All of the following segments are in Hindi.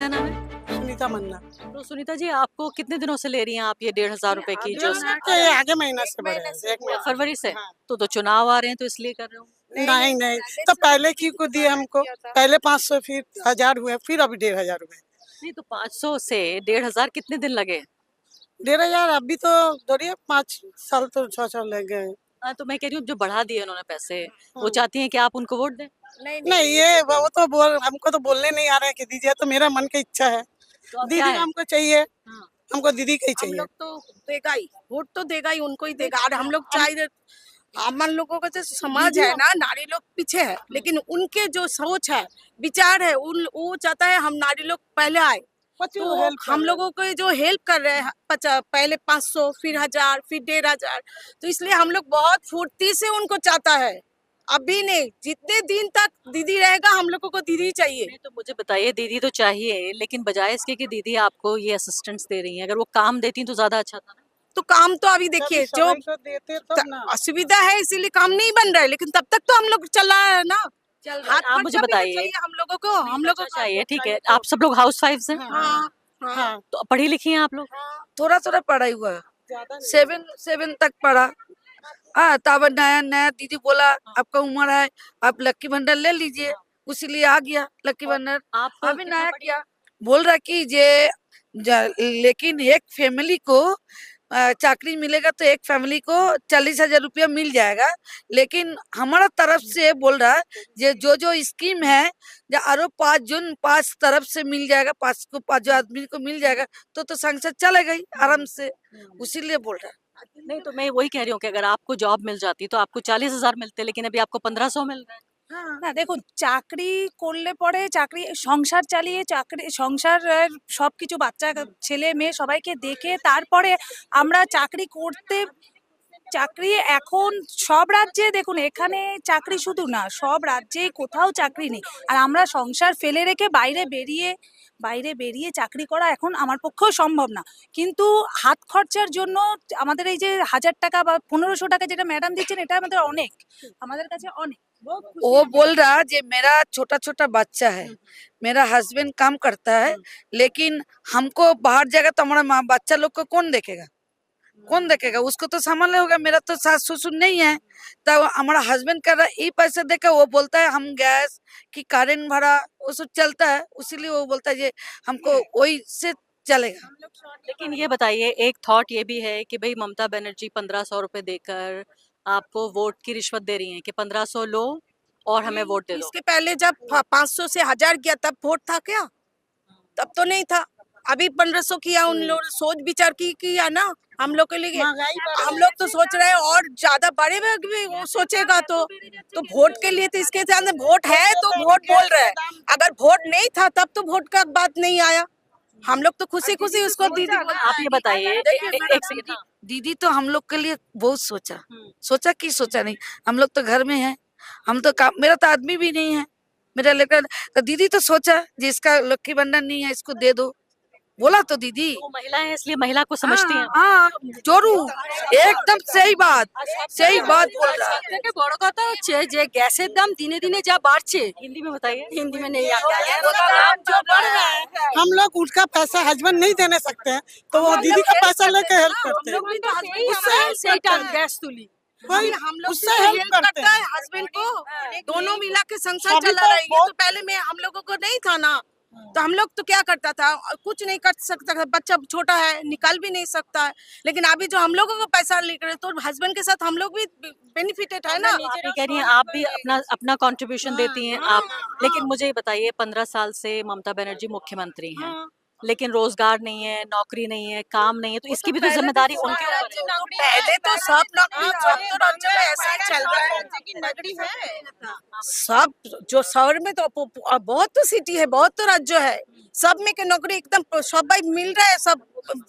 क्या नाम है? सुनीता मन्ना। तो सुनीता जी, आपको कितने दिनों से ले रही हैं आप ये 1,500 रुपए की जो ये आगे महीना से बढ़े हैं, एक महीना। फरवरी से? हाँ। तो चुनाव आ रहे हैं तो इसलिए कर रहे हो? नहीं नहीं, तो पहले की को दिए हमको, पहले 500 फिर 1000 हुए, फिर अभी 1500 हुए। नहीं तो 500 से 1,500 कितने दिन लगे? 1500 अभी तो दौड़िए 5 साल तो 6 लग गए। हाँ, तो मैं कह रही हूँ जो बढ़ा दिए उन्होंने पैसे, वो हाँ। चाहती हैं कि आप उनको वोट दें? नहीं ये वो तो हमको तो बोलने नहीं आ रहा है कि दीजिए, तो मेरा मन की इच्छा है। तो अब दीदी क्या है? हमको चाहिए, हाँ। हमको दीदी का ही हम चाहिए। लोग तो देगा ही, वोट तो देगा ही, उनको ही देगा। और हम लोग चाहिए, हम लोगों का जो समाज है ना, नारी लोग पीछे है, लेकिन उनके जो सोच है, विचार है, उन वो चाहता है हम नारी लोग पहले आए। तो हम लोगों को जो हेल्प कर रहे हैं, पहले 500 फिर 1000 फिर 1500, तो इसलिए हम लोग बहुत फुर्ती से उनको चाहता है। अभी नहीं, जितने दिन तक दीदी रहेगा हम लोगों को दीदी चाहिए। नहीं तो मुझे बताइए, दीदी तो चाहिए, लेकिन बजाय इसके कि दीदी आपको ये असिस्टेंस दे रही हैं, अगर वो काम देती तो ज्यादा अच्छा था ना। तो काम तो अभी देखिए जो देते तब ना। असुविधा है, इसीलिए काम नहीं बन रहा है, लेकिन तब तक तो हम लोग चला है ना। हाथ आप मुझे खर्चा भी तो बताइए। चाहिए हम लोगों को, हम लोगों को चाहिए, ठीक है। आप सब लोग हाउस वाइफ्स हैं? हाँ हाँ, हाँ, तो पढ़ी लिखी हैं आप लोग? थोड़ा थोड़ा पढ़ाई हुआ है, ज्यादा नहीं। 7 तक पढ़ा। हाँ, तब नया नया दीदी बोला आपका उम्र है, आप लक्की भंडार ले लीजिए, उसीलिए आ गया लक्की भंडार। आप अभी नया किया, बोल रहा कि लेकिन एक फैमिली को चाकरी मिलेगा तो एक फैमिली को 40,000 रुपया मिल जाएगा, लेकिन हमारा तरफ से बोल रहा है जो स्कीम है, जो आरो 5 तरफ से मिल जाएगा, 5 आदमी को मिल जाएगा, तो संसद चलेगा ही आराम से, उसीलिए बोल रहा है। नहीं तो मैं वही कह रही हूँ कि अगर आपको जॉब मिल जाती तो आपको 40,000 मिलते, लेकिन अभी आपको 1500 मिल रहा है। না দেখুন, চাকরি করলে পরে চাকরি সংসার চালিয়ে সংসার সবকিছু বাচ্চা ছেলে মেয়ে সবাইকে দেখে তারপরে আমরা চাকরি করতে চাকরি এখন সব রাজ্যে দেখুন, এখানে চাকরি শুধু না, সব রাজ্যেই কোথাও চাকরি নেই। আর আমরা সংসার ফেলে রেখে বাইরে বেরিয়ে চাকরি করা এখন আমার পক্ষেও সম্ভব না। কিন্তু হাত খরচার জন্য আমাদের এই যে 1000 টাকা বা 1500 টাকা যেটা ম্যাডাম দিচ্ছেন, এটা আমাদের কাছে অনেক। वो बोल रहा मेरा छोटा छोटा बच्चा है, मेरा हस्बैंड काम करता है, लेकिन हमको बाहर जाएगा तो हमारा बच्चा लोग को कौन देखेगा, उसको तो संभालना होगा। मेरा तो सास ससुर नहीं है, तो हमारा हस्बैंड कर रहा ये पैसे देकर, वो बोलता है हम गैस की करेंट भरा वो सब चलता है, उसीलिए वो बोलता है हमको वही से चलेगा। लेकिन ये बताइए, एक थॉट ये भी है कि भाई ममता बनर्जी 1500 रुपए देकर आपको वोट की रिश्वत दे रही हैं कि 1500 लो और हमें वोट दे दो। इसके पहले जब 500 से 1000 किया तब वोट था क्या? तब तो नहीं था। अभी 1500 किया, उन लोग सोच विचार की किया ना हम लोग के लिए। हम लोग तो सोच रहे हैं और ज्यादा बड़े भी वो सोचेगा तो वोट के लिए, तो इसके सामने वोट है तो वोट बोल रहे हैं। अगर वोट नहीं था तब तो वोट का बात नहीं आया, हम लोग तो खुशी खुशी उसको दीदी। आप ये बताइए, एक सेकंड। दीदी तो हम लोग के लिए बहुत सोचा कि सोचा नहीं, हम लोग तो घर में हैं, हम तो मेरा तो आदमी भी नहीं है, मेरा लेकर तो दीदी तो सोचा जिसका लक्की भंडार नहीं है इसको दे दो, बोला तो दीदी। वो महिला है इसलिए महिला को समझती हैं। हाँ जरूर, एकदम सही बात बोल रहा है। থেকে বড় কথা হচ্ছে যে গ্যাসের দাম দিনে দিনে যা বাড়ছে, हिंदी में बताइए। हिंदी में नहीं आता है, जो बढ़ रहा है, हम लोग उसका पैसा हस्बैंड नहीं देने सकते हैं, तो वो दीदी का पैसा लेके हेल्प करते हैं। उससे সেইটা গ্যাস তুলি। वही हम लोग उससे तो हेल्प हेल्प करते करता हैं। है हस्बैंड को, दोनों मिला के संसार सभी चला को रहा है। ये तो पहले में हम लोगों को नहीं था ना, तो हम लोग तो क्या करता था, कुछ नहीं कर सकता था, बच्चा छोटा है निकाल भी नहीं सकता है, लेकिन अभी जो हम लोगों को पैसा लेकर तो हस्बैंड के साथ हम लोग भी बेनिफिटेड है ना। आप ये कह रही हैं आप भी अपना कंट्रीब्यूशन देती हैं आप, लेकिन मुझे ये बताइए, 15 साल से ममता बनर्जी मुख्यमंत्री हैं, लेकिन रोजगार नहीं है, नौकरी नहीं है, काम नहीं है, तो इसकी भी तो जिम्मेदारी उनके ऊपर है। पहले तो सब नौकरी, सब तो राज्य में ऐसा ही चल रहा है। नगरी है सब, जो शहर में तो बहुत तो सिटी है, बहुत तो राज्य है, सब में के नौकरी एकदम सब भाई मिल रहा है, सब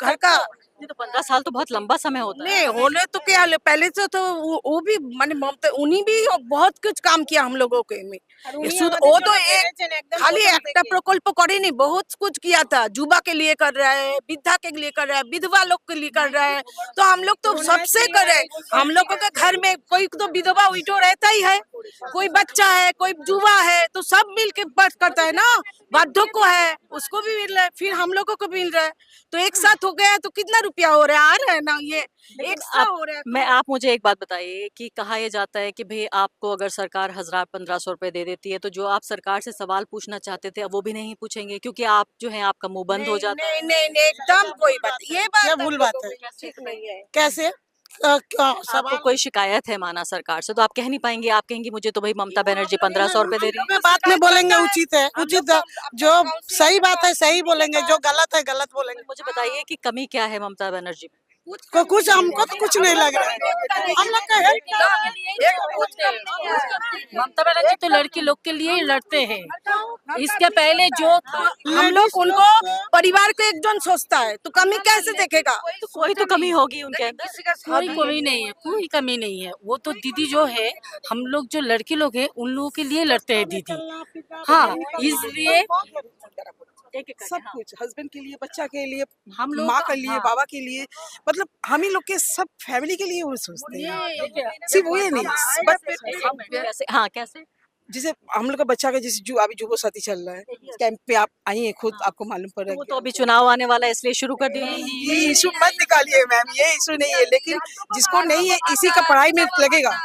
घर का नहीं तो 15 साल तो बहुत लंबा समय होता है। नहीं होने तो क्या पहले से तो वो भी माने ममता उन्हीं भी बहुत कुछ काम किया हम लोगों के में वो तो एक खाली একটা प्रकल्प करे नहीं बहुत कुछ किया था युवा के लिए कर रहा है वृद्धा के लिए कर रहा है विधवा लोग के लिए कर रहा है तो हम लोग तो सबसे कर रहे हैं हम लोगों के घर में कोई तो विधवा विडो रहता ही है कोई बच्चा है कोई युवा है तो सब मिल के बात करता है ना वार्धक्य है उसको भी मिल रहा है फिर हम लोगों को भी मिल रहा है तो एक साथ हो गया तो कितना रुपया हो रहा है आ रहा है ना ये एक साथ हो रहा है आप मुझे एक बात बताइए कि कहा यह जाता है कि भाई आपको अगर सरकार 1000-1500 रुपए दे देती है तो जो आप सरकार से सवाल पूछना चाहते थे अब वो भी नहीं पूछेंगे क्योंकि आप जो है आपका मुंह बंद हो जाता है। नहीं एकदम कोई बात ये बात भूल बात है। ठीक नहीं है कैसे आपको कोई शिकायत है माना सरकार से तो आप कह नहीं पाएंगे आप कहेंगे मुझे तो भाई ममता बनर्जी 1500 रुपए दे रही है। बात में बोलेंगे उचित है उचित जो सही बात है सही बोलेंगे जो गलत है गलत बोलेंगे। मुझे बताइए कि कमी क्या है ममता बनर्जी में। कुछ हमको तो कुछ नहीं लग रहा है हम लोग का ममता बनर्जी तो लड़की लोग के लिए ही लड़ते हैं। इसके पहले जो था हम लोग उनको परिवार को एकजन सोचता है तो कमी कैसे देखेगा तो कोई तो कमी होगी उनके अंदर। कोई कमी नहीं है कोई कमी नहीं है। वो तो दीदी जो है हम लोग जो लड़के लोग हैं उन लोगों के लिए लड़ते हैं दीदी। हाँ इसलिए सब कुछ हस्बैंड के लिए बच्चा के लिए हम लोग माँ के लिए हाँ। बाबा के लिए मतलब हम ही लोग के सब फैमिली के लिए वो सोचते हैं सिर्फ वो ही नहीं बस कैसे जैसे हम लोग का बच्चा का जैसे जो अभी जुबो साथी चल रहा है कैंप पे आप आई हैं खुद आपको मालूम पड़ रहा वो है तो अभी चुनाव आने वाला है इसलिए शुरू कर दिया। ये इशू मत निकालिए मैम ये इशू नहीं है लेकिन जिसको नहीं है इसी का पढ़ाई में लगेगा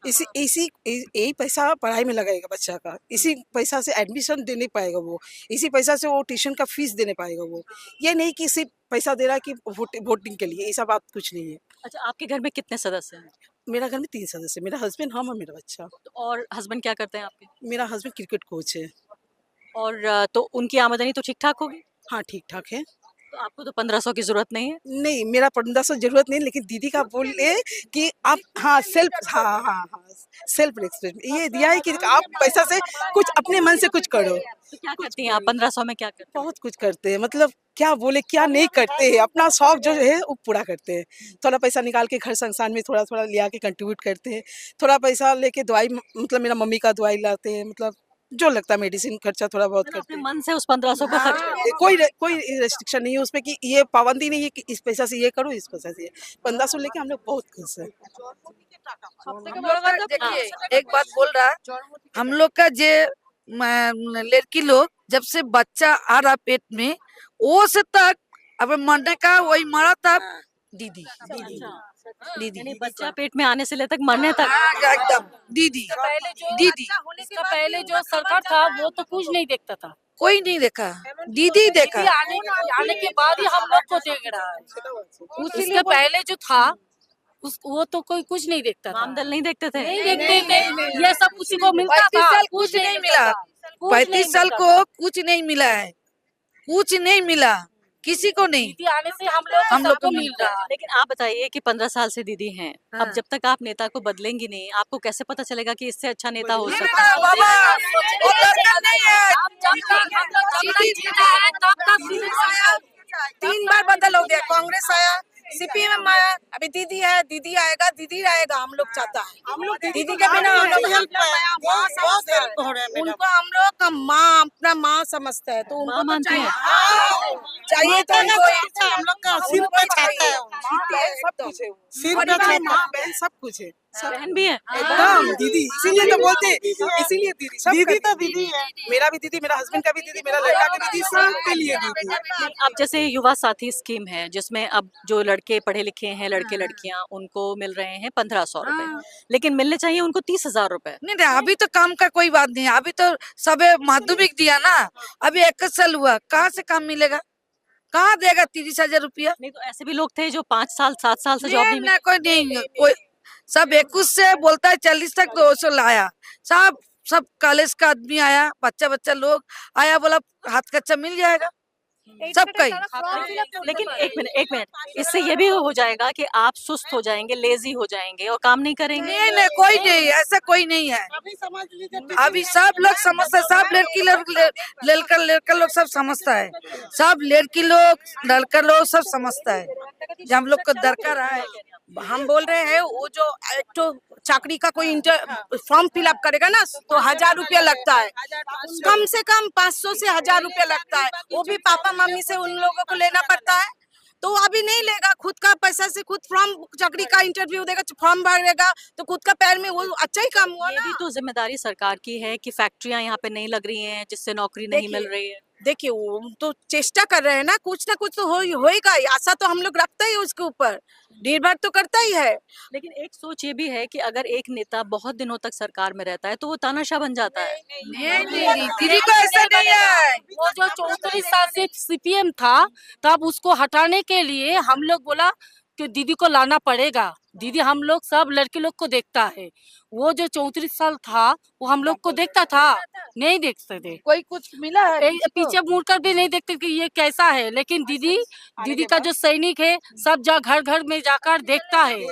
इसी यही पैसा पढ़ाई में लगाएगा बच्चा का इसी पैसा से एडमिशन देने पाएगा वो इसी पैसा से वो ट्यूशन का फीस देने पाएगा वो ये नहीं कि सिर्फ पैसा दे रहा है कि वोटिंग के लिए ऐसा बात कुछ नहीं है। अच्छा आपके घर में कितने सदस्य हैं। मेरा घर में 3 सदस्य मेरा हस्बैंड हम और मेरा बच्चा। और हस्बैंड क्या करते हैं आपके। मेरा हस्बैंड क्रिकेट कोच है। और तो उनकी आमदनी तो ठीक ठाक होगी। हाँ ठीक ठाक है। तो आपको तो 1500 की जरूरत नहीं है। नहीं मेरा 1500 जरूरत नहीं लेकिन दीदी का बोले कि आप हाँ सेल्फ रिस्पेक्ट ये दिया है कि आप पैसा से कुछ अपने मन से कुछ करो। तो क्या करती हैं आप 1500 में क्या करते हैं। बहुत कुछ करते हैं मतलब क्या बोले क्या नहीं करते हैं अपना शौक जो है वो पूरा करते हैं। थोड़ा पैसा निकाल के घर संसार में थोड़ा थोड़ा लिया के कंट्रीब्यूट करते हैं। थोड़ा पैसा लेके दवाई मतलब मेरा मम्मी का दवाई लाते हैं मतलब जो लगता है मेडिसिन खर्चा थोड़ा बहुत करते अपने हैं। मन से उस 1500 को खर्च करते हैं। कोई रेस्ट्रिक्शन नहीं है उसमें कि ये पाबंदी नहीं है कि इस पैसा से ये करो इस पैसा से 1500 लेके हम लोग बहुत खुश हैं। देखिए एक बात बोल रहा है हम लोग का जे लड़की लोग जब से बच्चा आ रहा पेट में वो से तक अब मरने का वही मरा तक दीदी यानी बच्चा पेट में आने से ले तक मरने तक। एकदम दीदी दीदी इसका पहले जो सरकार था वो तो कुछ नहीं देखता था। कोई नहीं देखा दीदी देखा दीदी आने के बाद ही हम लोग को देख रहा है। इसके पहले जो था वो तो कोई कुछ नहीं देखता था। वामदल नहीं देखते थे। नहीं देखते थे ये सब उसी को मिलता 35 था। साल कुछ नहीं मिला 35 साल को कुछ नहीं मिला है कुछ नहीं मिला किसी को नहीं। दीदी आने से हम लोग को मिल रहा है। लेकिन आप बताइए कि 15 साल से दीदी हैं। हाँ। अब जब तक आप नेता को बदलेंगी नहीं आपको कैसे पता चलेगा कि इससे अच्छा नेता हो नहीं सकता बेटा, है। बाबा वो दरकार नहीं है जब तक हम लोग जीते हैं तब तक दीदी 3 बार बदल हो गया कांग्रेस आया सीपीएम आया अभी दीदी है दीदी आएगा दीदी रहेगा हम लोग चाहता है हम लोग दीदी के बिना हम लोग बहुत हेल्प हो रहा है मेरा। उनको हम लोग का माँ अपना माँ समझता है तो उनको माँ मानती हैं। चाहिए तो उनको हम लोग का सिर पे छाता है सब कुछ है सिर पे परिवार, छाता माँ बहन सब कुछ है बहन भी है। एकदम दीदी इसीलिए तो बोलते हैं इसीलिए दीदी सब दीदी तो करती दीदी है। मेरा भी दीदी मेरा हस्बैंड का भी दीदी मेरा लड़का का भी दीदी सबके लिए दीदी। अब जैसे युवा साथी स्कीम है जिसमें अब जो लड़के पढ़े लिखे हैं लड़के लड़कियां उनको मिल रहे हैं 1500 रुपए लेकिन मिलने चाहिए उनको 30,000 रुपए। नहीं नहीं अभी तो काम का कोई बात नहीं अभी तो सब माध्यमिक दिया ना अभी 21 साल हुआ कहाँ से काम मिलेगा कहाँ देगा 30,000 रुपया। नहीं तो ऐसे भी लोग थे जो 5 साल 7 साल से जॉब नहीं ना कोई नहीं कोई सब 21 से बोलता है 40 तक 200 लाया सब कॉलेज का आदमी आया बच्चा लोग आया बोला हाथ कच्चा मिल जाएगा सबका ही। लेकिन एक मिनट, इससे ये भी हो जाएगा कि आप सुस्त हो जाएंगे, लेजी हो जाएंगे और काम नहीं करेंगे। नहीं नहीं, कोई नहीं, ऐसा कोई नहीं है। अभी समझ लीजिए अभी सब लोग समझते हैं, सब लड़का लोग सब समझता है, सब लड़की लोग लड़का लोग सब समझता है जो हम लोग को दरकार है। हम बोल रहे हैं वो जो एक तो चाकरी का कोई फॉर्म फिलअप करेगा ना तो 1000 रुपया लगता है, कम से कम 500 से 1000 रुपया लगता है, वो भी पापा मम्मी से उन लोगों को लेना पड़ता है। तो अभी नहीं लेगा, खुद का पैसा से खुद फॉर्म चाकरी का इंटरव्यू देगा, फॉर्म भरेगा तो खुद का पैर में वो अच्छा ही काम हुआ ये ना। भी तो जिम्मेदारी सरकार की है कि फैक्ट्रियां यहाँ पे नहीं लग रही हैं, जिससे नौकरी नहीं मिल रही है। देखिए वो तो चेष्टा कर रहे हैं ना, कुछ ना कुछ तो होएगा ही, आशा तो हम लोग रखते ही उसके ऊपर, निर्भर तो करता ही है। लेकिन एक सोच ये भी है कि अगर एक नेता बहुत दिनों तक सरकार में रहता है तो वो तानाशाह बन जाता है। नहीं, दीदी को ऐसा नहीं है। वो जो 34 साल से सीपीएम था, तब उसको हटाने के लिए हम लोग बोला कि दीदी को लाना पड़ेगा। दीदी हम लोग सब लड़के लोग को देखता है। वो जो 34 साल था वो हम लोग को देखता था, नहीं देखते थे, कोई कुछ मिला है पीछे मुड़कर भी नहीं देखते कि ये कैसा है। लेकिन दीदी का जो सैनिक है सब घर घर में जाकर देखता है,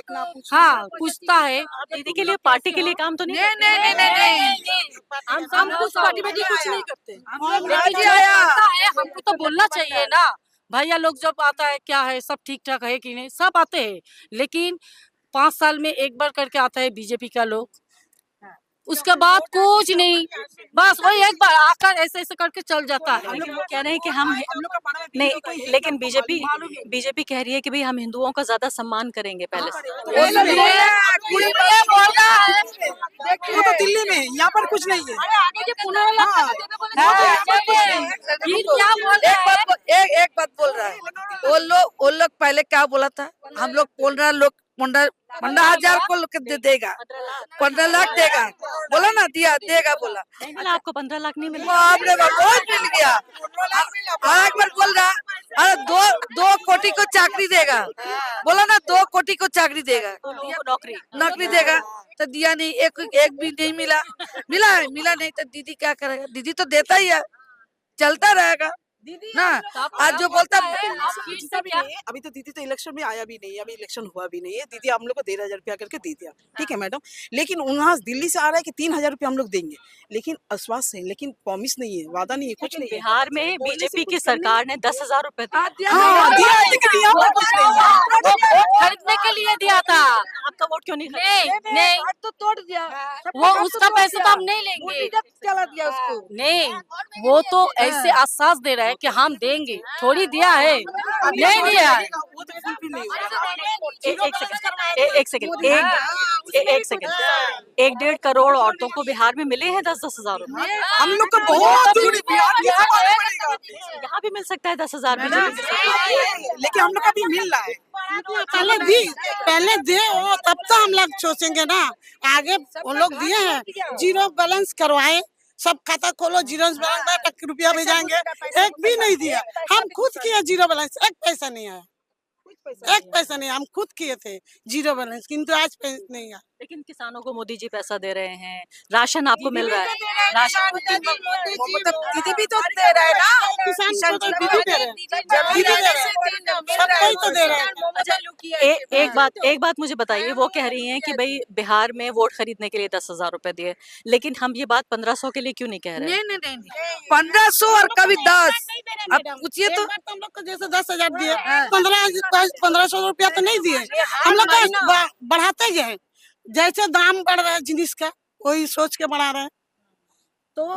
हाँ पूछता है। आप दीदी के लिए, पार्टी के लिए काम तो नहीं नहीं करते? नहीं नहीं नहीं, हम कुछ पार्टी में कुछ नहीं करते। लेकिन जो आता है हमको तो बोलना चाहिए ना। भैया लोग जब आता है क्या है, सब ठीक ठाक है कि नहीं, सब आते हैं, लेकिन 5 साल में एक बार करके आता है बीजेपी का लोग, उसके बाद कुछ नहीं, बस वही एक बार आकर ऐसे ऐसे करके चल जाता है। लेकिन वो कह रहे हैं कि हम नहीं, लेकिन बीजेपी कह रही है कि भाई हम हिंदुओं का ज्यादा सम्मान करेंगे पहले से। वो तो दिल्ली में, यहाँ पर कुछ नहीं है। एक बात बोल रहा है, वो लोग पहले क्या बोला था, हम लोग 15,000 को देगा, 15 लाख देगा, बोला ना, देगा बोला। नहीं मिला आपको? 15 लाख नहीं मिला? बाप रे बाप, बहुत मिल गया। एक बार बोल रहा, अरे 2 कोटी को चाकरी देगा, बोला ना 2 कोटी को चाकरी देगा, नौकरी देगा, तो दिया नहीं, एक भी नहीं मिला। मिला नहीं तो दीदी क्या करेगा? दीदी तो देता ही है, चलता रहेगा ना। आज जो बोलता अभी तो दीदी तो इलेक्शन में आया भी नहीं, अभी इलेक्शन हुआ भी नहीं है। दीदी हम लोग को 13,000 रुपया करके दे दिया, ठीक है मैडम, लेकिन वहाँ दिल्ली से आ रहा है कि 3,000 रुपया हम लोग देंगे, लेकिन आश्वास है, लेकिन प्रॉमिस नहीं है, वादा नहीं है, कुछ नहीं है। बिहार में बीजेपी की सरकार ने 10,000 रुपए खरीदने के लिए दिया था। आपका वोट क्यों नहीं? नहीं तो तोड़ दिया, वो उसका पैसा तो हम नहीं लेंगे, चला दिया उसको। नहीं, वो तो ऐसे आश्वास दे रहा है कि हम देंगे, थोड़ी दिया है, नहीं दिया है। एक सेकंड, 1.5 करोड़ औरतों को बिहार में मिले हैं 10-10 हजार रुपए। हम लोग को बहुत दूर यहाँ भी मिल सकता है 10,000 में, लेकिन हम लोग का भी मिल रहा है। पहले दे वो, तब तो हम लोग सोचेंगे ना। आगे वो लोग दिए हैं, जीरो बैलेंस करवाए, सब खाता खोलो, जीरो बैलेंस रुपया भेजाएंगे, एक भी नहीं दिया। हम खुद किए जीरो बैलेंस, एक पैसा नहीं आया, एक पैसा नहीं, हम खुद किए थे जीरो बैलेंस, किंतु आज पैसा नहीं आया। लेकिन किसानों को मोदी जी पैसा दे रहे हैं, राशन आपको मिल रहा है, राशन दीदी भी तो दे रहा है ना, किसान को तो दीदी दे रहे हैं, दीदी दे रहे हैं, सब कोई तो दे रहे हैं। एक बात मुझे बताइए, वो कह रही हैं कि भाई बिहार में वोट खरीदने के लिए 10,000 रुपए दिए, लेकिन हम ये बात 1500 के लिए क्यों नहीं कह रहे? नहीं 1500 और कभी 10, अब पूछिए तो। हम लोग को जैसे 10,000 दिए, 1500 रुपया तो नहीं दिए, हम लोग को बढ़ाते गए, जैसे दाम बढ़ रहा है जिनिस का, वही सोच के बढ़ा रहे हैं।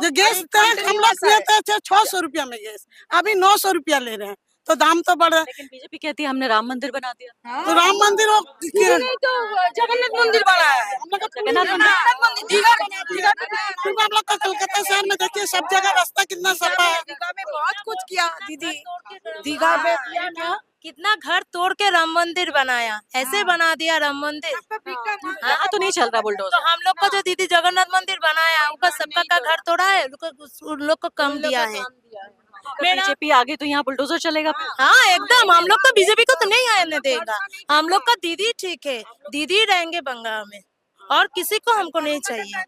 जो गैस हम लोग लेते थे 600 रुपया में गैस, अभी 900 रुपया ले रहे हैं, तो दाम तो बढ़ रहा है। लेकिन बीजेपी कहती है हमने राम मंदिर बना दिया। तो राम मंदिर हो, जगन्नाथ मंदिर बना है, हम लोग का कलकत्ता शहर में देखिए, सब जगह रास्ता कितना सफा है। दीघा में बहुत कुछ किया दीदी, दीघा में कितना घर तोड़ के राम मंदिर बनाया, ऐसे बना दिया राम मंदिर। यहाँ तो नहीं चल रहा बुलडोजर। तो हम लोग को जो दीदी जगन्नाथ मंदिर बनाया, उनका सबका का घर तोड़ा है, उन लोग को कम दिया है। बीजेपी आगे तो यहाँ बुलडोजर चलेगा। हाँ एकदम, हम लोग तो बीजेपी को तो नहीं आने देगा, हम लोग का दीदी ठीक है, दीदी रहेंगे बंगाल में। और किसी को हमको नहीं चाहिए।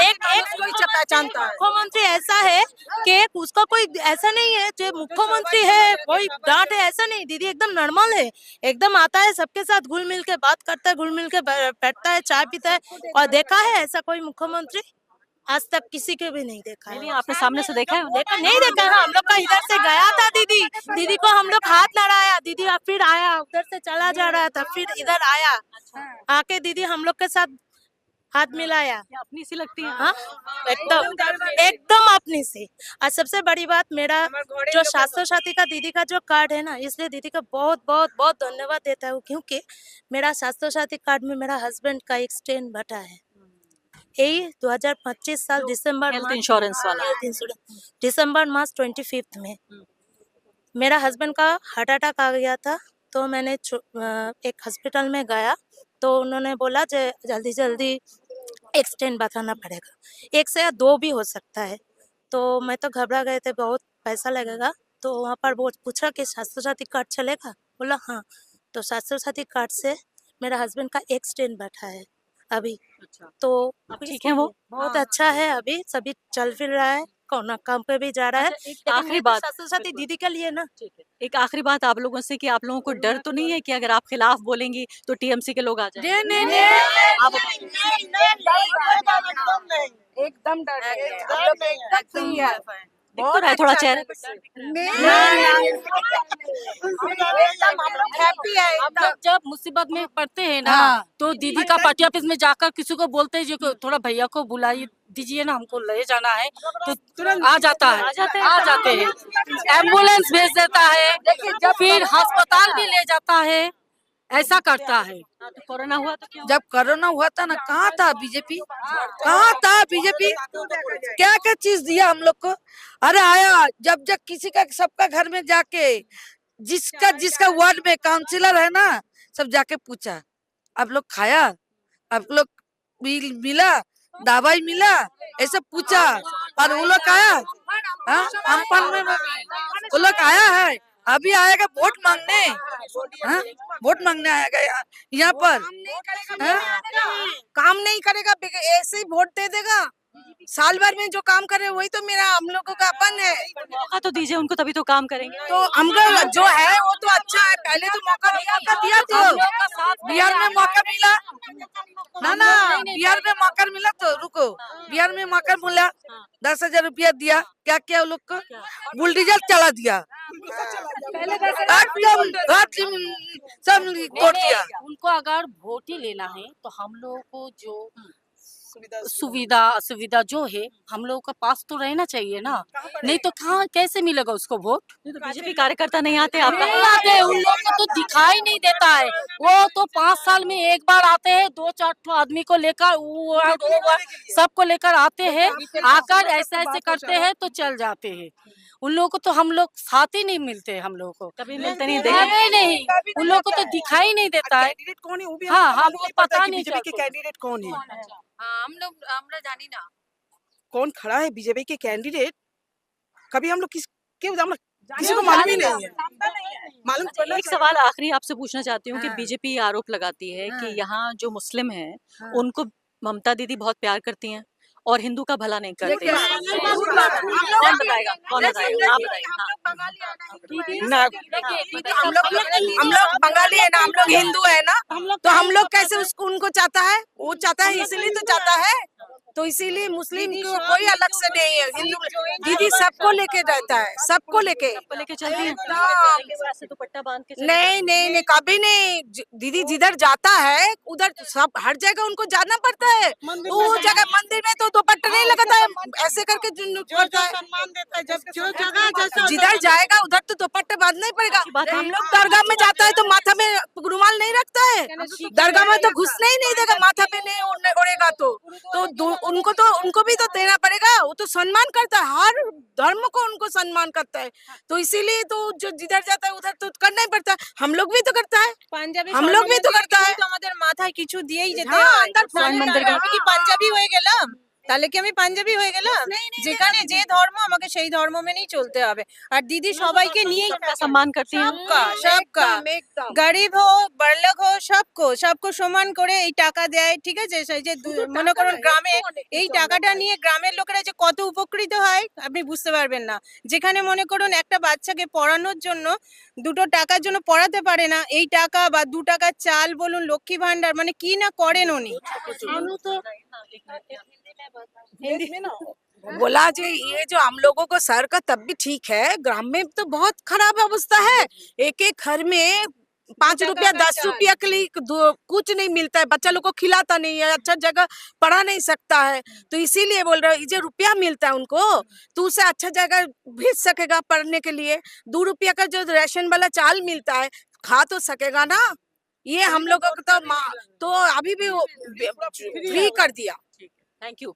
एक कोई पहचानता है। मुख्यमंत्री ऐसा है कि उसका कोई ऐसा नहीं है जो मुख्यमंत्री है कोई डांट है, ऐसा नहीं। दीदी एकदम नॉर्मल है, एकदम आता है सबके साथ घुल मिल के बात करता है, घुल मिल के बैठता है, चाय पीता है। और देखा है ऐसा कोई मुख्यमंत्री? आज तक किसी के भी नहीं देखा है। नहीं, आपने सामने से देखा है? नहीं देखा है। हम लोग का इधर से गया था दीदी, दीदी को हम लोग हाथ लड़ाया, दीदी फिर आया, उधर से चला जा रहा था, फिर इधर आया, आके दीदी हम लोग के साथ हाथ मिलाया। अपनी सी लगती है। हाँ, एकदम अपनी से। और सबसे बड़ी बात, मेरा जो स्वास्थ्य साथी का दीदी का जो कार्ड है ना, इसलिए दीदी का बहुत बहुत बहुत धन्यवाद देता हूँ, क्योंकि मेरा स्वास्थ्य साथी कार्ड में मेरा हस्बैंड का एक स्टैंड बटा है। यही 2025 साल दिसंबर हेल्थ इंश्योरेंस वाला। दिसंबर मास 25 में मेरा हस्बैंड का हार्ट अटैक आ गया था। तो मैंने एक हॉस्पिटल में गया, तो उन्होंने बोला जल्दी जल्दी एक स्टेंट बताना पड़ेगा, 1 से 2 भी हो सकता है। तो मैं तो घबरा गए थे, बहुत पैसा लगेगा। तो वहाँ पर वो पूछा कि स्वास्थ्य साथी कार्ड चलेगा? बोला हाँ। तो स्वास्थ्य साथी कार्ड से मेरा हस्बैंड का एक स्टेंट बैठा है अभी। तो ठीक है, वो बहुत अच्छा है, अभी सभी चल फिर रहा है, कोना काम पे भी जा रहा है। एक आखिरी बात, स्वास्थ्य साथी दीदी के लिए ना। एक आखिरी बात आप लोगों से कि आप लोगों को डर तो नहीं है कि अगर आप खिलाफ बोलेंगी तो टीएमसी के लोग आ जाएंगे? एकदम डर नहीं है। दिख तो रहा है थोड़ा चेहरे पे। हैप्पी है। अब जब मुसीबत में पड़ते हैं ना, तो दीदी का पार्टी ऑफिस में जाकर किसी को बोलते हैं जो थोड़ा भैया को बुलाई दीजिए ना, हमको ले जाना है, तो तुरंत आ जाता है, आ जाते हैं, एम्बुलेंस भेज देता है, फिर अस्पताल भी ले जाता है, ऐसा करता है। तो कोरोना हुआ तो क्या? जब कोरोना हुआ था ना, कहाँ था बीजेपी? कहाँ था बीजेपी? क्या क्या चीज दिया हम लोग को? अरे आया जब जब किसी का सबका घर में जाके, जिसका जिसका वार्ड में काउंसिलर है ना, सब जाके पूछा, आप लोग खाया, आप लोग मिला, दवाई मिला, ऐसे पूछा। और वो लोग आया, वो लोग आया है, अभी आएगा वोट मांगने, वोट मांगने आएगा यहाँ पर। काम नहीं करेगा, ऐसे ही वोट दे देगा। साल भर में जो काम करे वही तो मेरा हम लोगों का अपन है। मौका तो दीजिए उनको, तभी तो काम करेंगे। तो हमको जो है वो तो अच्छा है, पहले तो मौका दिया तो बिहार में मौका मिला ना, बिहार में मौका मिला तो रुको, बिहार में मौका मिला, 10,000 रुपया दिया, क्या क्या लोग को बुलडीजर चला दिया, सब तोड़ दिया। उनको अगर वोट ही लेना है तो हम लोगों को जो सुविधा असुविधा जो है हम लोगों का पास तो रहना चाहिए ना, नहीं तो कहाँ कैसे मिलेगा उसको वोट? बीजेपी कार्यकर्ता नहीं आते आपका? नहीं आते, उन लोगों को तो दिखाई नहीं देता है। वो तो 5 साल में एक बार आते हैं, 2-4 आदमी को लेकर, सबको लेकर आते हैं, आकर ऐसे ऐसे करते हैं तो चल जाते हैं। उन लोगों को तो हम लोग साथ ही नहीं मिलते, हम लोगों को कभी मिलते नहीं, नहीं, उन लोगों को तो दिखाई नहीं देता है। कैंडिडेट कौन है वो भी हाँ, हमको पता नहीं बीजेपी के चलता। कैंडिडेट कौन है, আমরা জানি না कौन खड़ा है बीजेपी के कैंडिडेट। कभी हम लोग किसी को मालूम ही नहीं है, मालूम अच्छा, एक सवाल आखिरी आपसे पूछना चाहती हूँ कि बीजेपी आरोप लगाती है कि यहाँ जो मुस्लिम हैं उनको ममता दीदी बहुत प्यार करती हैं और हिंदू का भला नहीं करती। कौन बताएगा? कौन बताएगा? आप बताइए। ना हम लोग बंगाली है ना, हम लोग हिंदू है ना, तो हम लोग कैसे उसको उनको चाहता है, वो चाहता है इसीलिए तो चाहता है। तो इसीलिए मुस्लिम को कोई अलग से नहीं है, हिंदू दीदी सबको लेके रहता है, सबको लेके चलती हैं एकदम। दुपट्टा बांध के नहीं कभी नहीं। दीदी जिधर जाता है उधर सब हर जगह उनको जाना पड़ता है। वो जगह मंदिर में तो दुपट्टा नहीं लगाता है, ऐसे करके करता है। जो जगह जिधर जाएगा उधर तो दुपट्टा बांधना ही पड़ेगा। हम लोग दरगाह में जाता है तो माथा में रुमाल नहीं रखता है, दरगाह में तो घुसने ही नहीं देगा, माथा पे नहीं ओढ़ेगा तो उनको भी तो देना पड़ेगा। वो तो सम्मान करता है, हर धर्म को उनको सम्मान करता है, तो इसीलिए तो जो जिधर जाता है उधर तो करना ही पड़ता है। हम लोग भी तो करता है, हम लोग भी तो करता है। আমাদের মাথায় কিছু দিয়েই যেতে हाँ, হয়। अंदर स्वर्ण मंदिर का কি পাঞ্জাবি হয়ে গেলাম, তাহলে কি আমি পাঞ্জাবি হয়ে গেলাম? যেখানে যে ধর্ম আমাকে সেই ধর্ম মেনেই চলতে হবে। আর দিদি সবাইকে নিয়েই सबका सम्मान करती हैं सबका গরিব হোক বড়লোক হোক সবকো সমান করে এই টাকা দেয়, ঠিক আছে? সেই যে মনে করুন গ্রামে এই টাকাটা নিয়ে গ্রামের লোকেরা যে কত উপকৃত হয় আপনি বুঝতে পারবেন না। যেখানে মনে করুন একটা বাচ্চাকে পড়ানোর জন্য 2 টাকার জন্য পড়াতে পারে না, এই টাকা বা 2 টাকার চাল বলুন, লক্ষ্মী ভান্ডার মানে কি না করেন উনি। बोला जी ये जो हम लोगों को शहर का तब भी ठीक है, ग्राम में तो बहुत खराब अवस्था है। एक एक घर में 5 रुपया 10 रुपया के लिए कुछ नहीं मिलता है, बच्चा लोग को खिलाता नहीं है, अच्छा जगह पढ़ा नहीं सकता है। तो इसीलिए बोल रहा हूँ, जो रुपया मिलता है उनको तो उसे अच्छा जगह भेज सकेगा पढ़ने के लिए। 2 रुपया का जो राशन वाला चाल मिलता है खा तो सकेगा ना। ये हम लोगों को तो अभी भी फ्री कर दिया। Thank you.